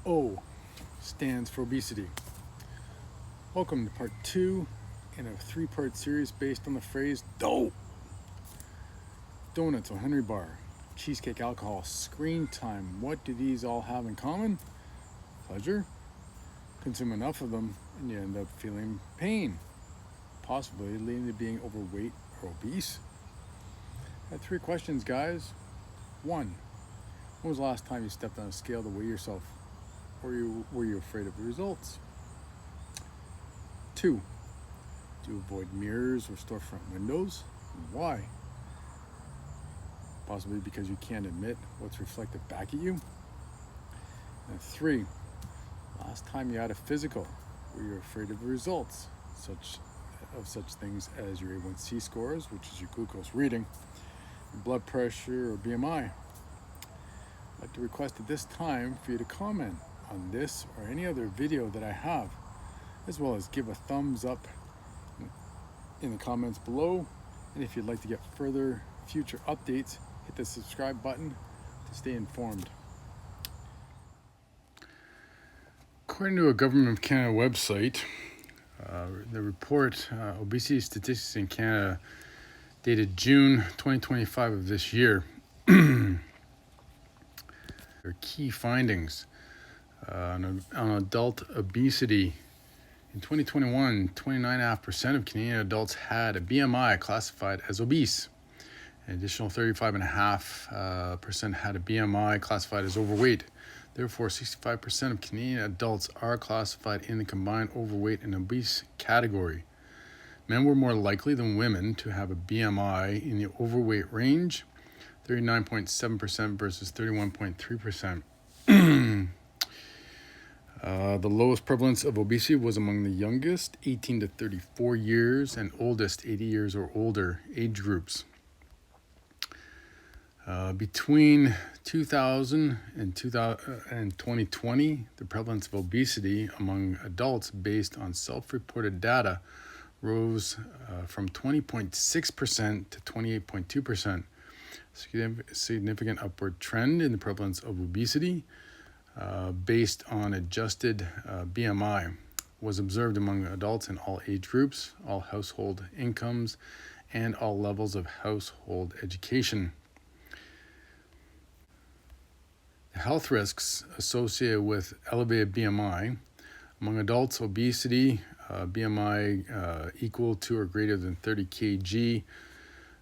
O stands for obesity. Welcome to part 2 in a 3-part series based on the phrase dope. Donuts or Henry bar, cheesecake, alcohol, screen time. What do these all have in common? Pleasure. Consume enough of them and you end up feeling pain, possibly leading to being overweight or obese. I had 3 questions, guys. 1. When was the last time you stepped on a scale to weigh yourself? Or were you afraid of the results? 2. Do you avoid mirrors or storefront windows? And why? Possibly because you can't admit what's reflected back at you. And 3. Last time you had a physical, were you afraid of the results, such things as your A1C scores, which is your glucose reading, your blood pressure, or BMI? I'd like to request at this time for you to comment on this or any other video that I have, as well as give a thumbs up in the comments below. And if you'd like to get further future updates, hit the subscribe button to stay informed. According to a Government of Canada website, the report, Obesity Statistics in Canada, dated June 2025 of this year, there are key findings on adult obesity. In 2021, 29.5% of Canadian adults had a BMI classified as obese. An additional 35.5% had a BMI classified as overweight. Therefore, 65% of Canadian adults are classified in the combined overweight and obese category. Men were more likely than women to have a BMI in the overweight range, 39.7% versus 31.3%. The lowest prevalence of obesity was among the youngest, 18 to 34 years, and oldest, 80 years or older age groups. Between 2000 and 2020, the prevalence of obesity among adults based on self-reported data rose from 20.6% to 28.2%. Significant upward trend in the prevalence of obesity based on adjusted BMI was observed among adults in all age groups, all household incomes, and all levels of household education. The health risks associated with elevated BMI among adults, obesity, BMI equal to or greater than 30 kg,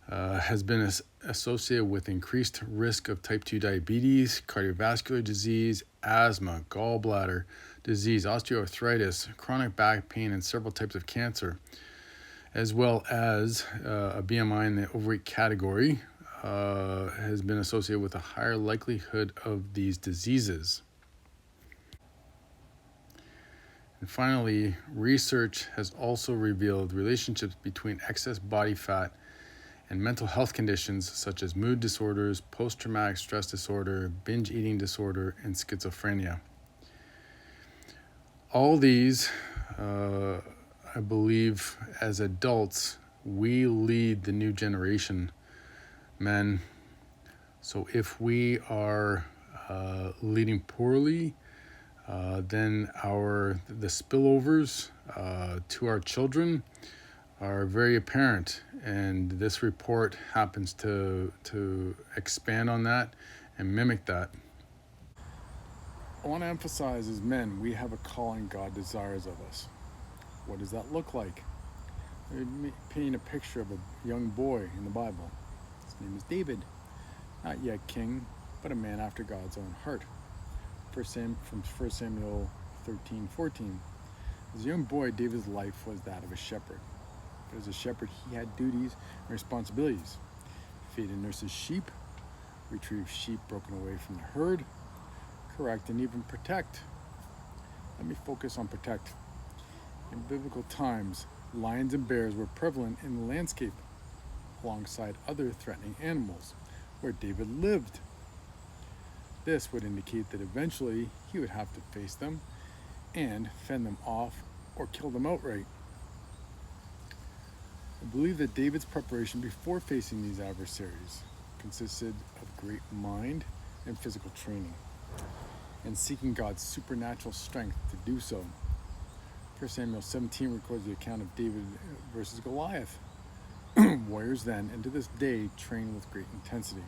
has been associated with increased risk of type 2 diabetes, cardiovascular disease, asthma, gallbladder disease, osteoarthritis, chronic back pain, and several types of cancer, as well as a BMI in the overweight category has been associated with a higher likelihood of these diseases. And finally, research has also revealed relationships between excess body fat and mental health conditions such as mood disorders, post-traumatic stress disorder, binge eating disorder, and schizophrenia. All these, I believe, as adults, we lead the new generation, men. So if we are leading poorly, then the spillovers to our children are very apparent, and this report happens to expand on that and mimic that. I want to emphasize, as men, we have a calling God desires of us. What does that look like? I'm painting a picture of a young boy in the Bible. His name is David, not yet king, but a man after God's own heart. From 1 Samuel 13:14. As a young boy, David's life was that of a shepherd. But as a shepherd, he had duties and responsibilities. Feed and nurse his sheep, retrieve sheep broken away from the herd, correct and even protect. Let me focus on protect. In biblical times, lions and bears were prevalent in the landscape, alongside other threatening animals, where David lived. This would indicate that eventually he would have to face them and fend them off or kill them outright. I believe that David's preparation before facing these adversaries consisted of great mind and physical training. and seeking God's supernatural strength to do so. 1 Samuel 17 records the account of David versus Goliath. Warriors then, and to this day, train with great intensity.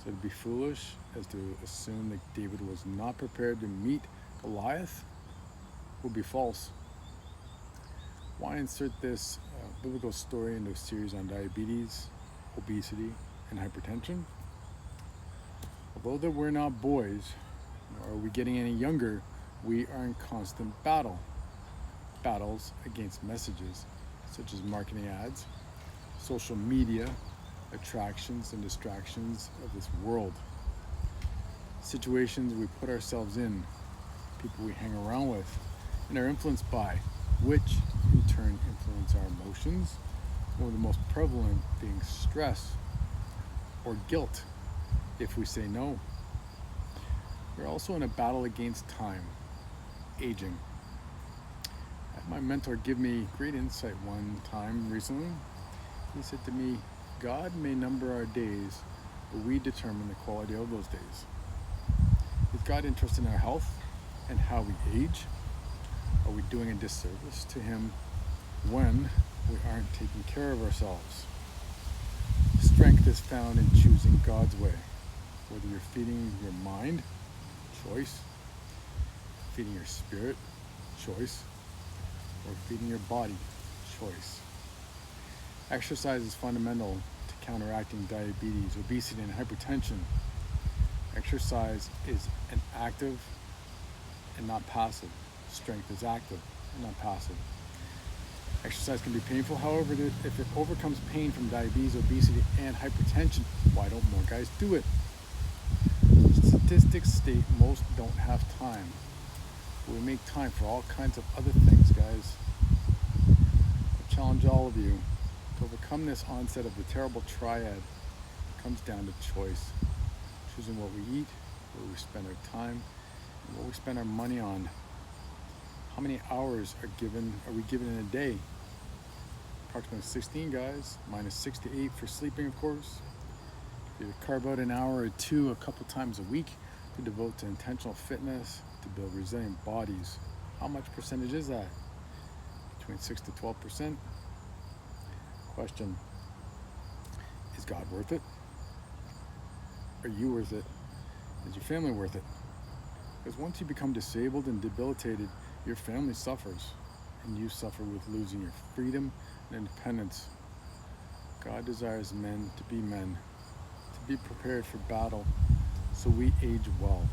So to be foolish as to assume that David was not prepared to meet Goliath would be false. Why insert this biblical story into a series on diabetes, obesity, and hypertension? Although that we're not boys, nor are we getting any younger, we are in constant battles against messages such as marketing ads, social media, attractions and distractions of this world, situations we put ourselves in, people we hang around with and are influenced by, which in turn influence our emotions, one of the most prevalent being stress or guilt if we say no. We're also in a battle against time, aging. I had my mentor give me great insight one time recently. He said to me, God may number our days, but we determine the quality of those days. Is God interested in our health and how we age? Are we doing a disservice to Him when we aren't taking care of ourselves? Strength is found in choosing God's way, whether you're feeding your mind, choice, feeding your spirit, choice, or feeding your body, choice. Exercise is fundamental to counteracting diabetes, obesity, and hypertension. Exercise is an active and not passive. Strength is active and not passive. Exercise can be painful, however, if it overcomes pain from diabetes, obesity, and hypertension, why don't more guys do it? Statistics state most don't have time, but we make time for all kinds of other things, guys. I challenge all of you to overcome this onset of the terrible triad. It comes down to choice, choosing what we eat, where we spend our time, and what we spend our money on. How many hours are we given in a day? Approximately 16, guys, minus 6 to 8 for sleeping, of course. You carve out an hour or two a couple times a week to devote to intentional fitness, to build resilient bodies. How much percentage is that? Between 6 to 12%. Question, is God worth it? Are you worth it? Is your family worth it? Because once you become disabled and debilitated, your family suffers, and you suffer with losing your freedom and independence. God desires men, to be prepared for battle, so we age well.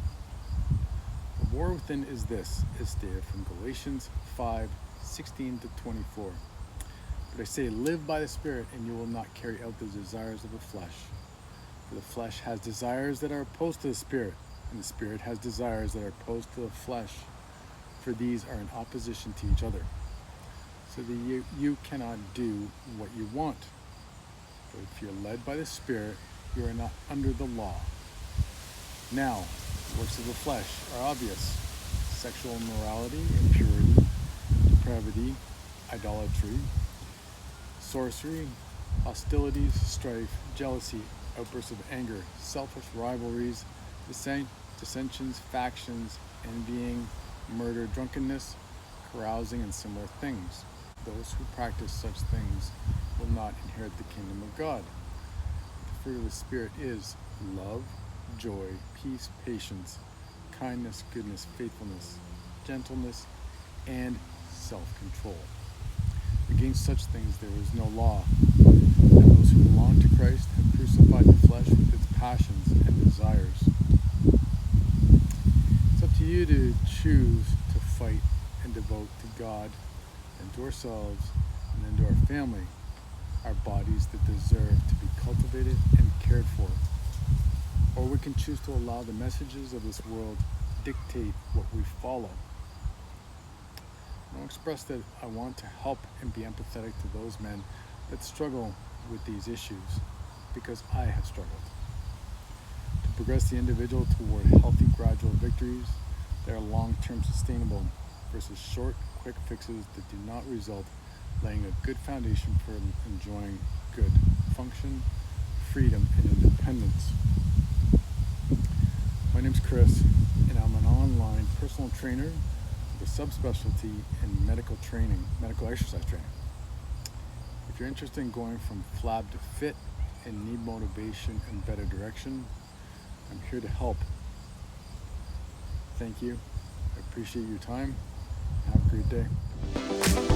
The war within is this, is stated from Galatians 5:16 to 24. But I say, live by the Spirit, and you will not carry out the desires of the flesh. For the flesh has desires that are opposed to the Spirit, and the Spirit has desires that are opposed to the flesh. For these are in opposition to each other, so that you cannot do what you want. But if you're led by the Spirit, you are not under the law. Now, the works of the flesh are obvious: sexual immorality, impurity, depravity, idolatry, sorcery, hostilities, strife, jealousy, outbursts of anger, selfish rivalries, dissensions, factions, envying, murder, drunkenness, carousing, and similar things. Those who practice such things will not inherit the kingdom of God. The fruit of the Spirit is love, joy, peace, patience, kindness, goodness, faithfulness, gentleness, and self-control. Against such things there is no law. And those who belong to Christ have crucified the flesh with its passions and desires. It's up to you to choose to fight and devote to God and to ourselves and then to our family, our bodies that deserve to be cultivated and cared for. Or we can choose to allow the messages of this world dictate what we follow. I'll express that I want to help and be empathetic to those men that struggle with these issues, because I have struggled. To progress the individual toward healthy, gradual victories that are long-term sustainable versus short, quick fixes that do not result, laying a good foundation for enjoying good function, freedom, and independence. My name's Chris, and I'm an online personal trainer with a subspecialty in medical training, medical exercise training. If you're interested in going from flab to fit and need motivation and better direction, I'm here to help. Thank you. I appreciate your time. Have a great day.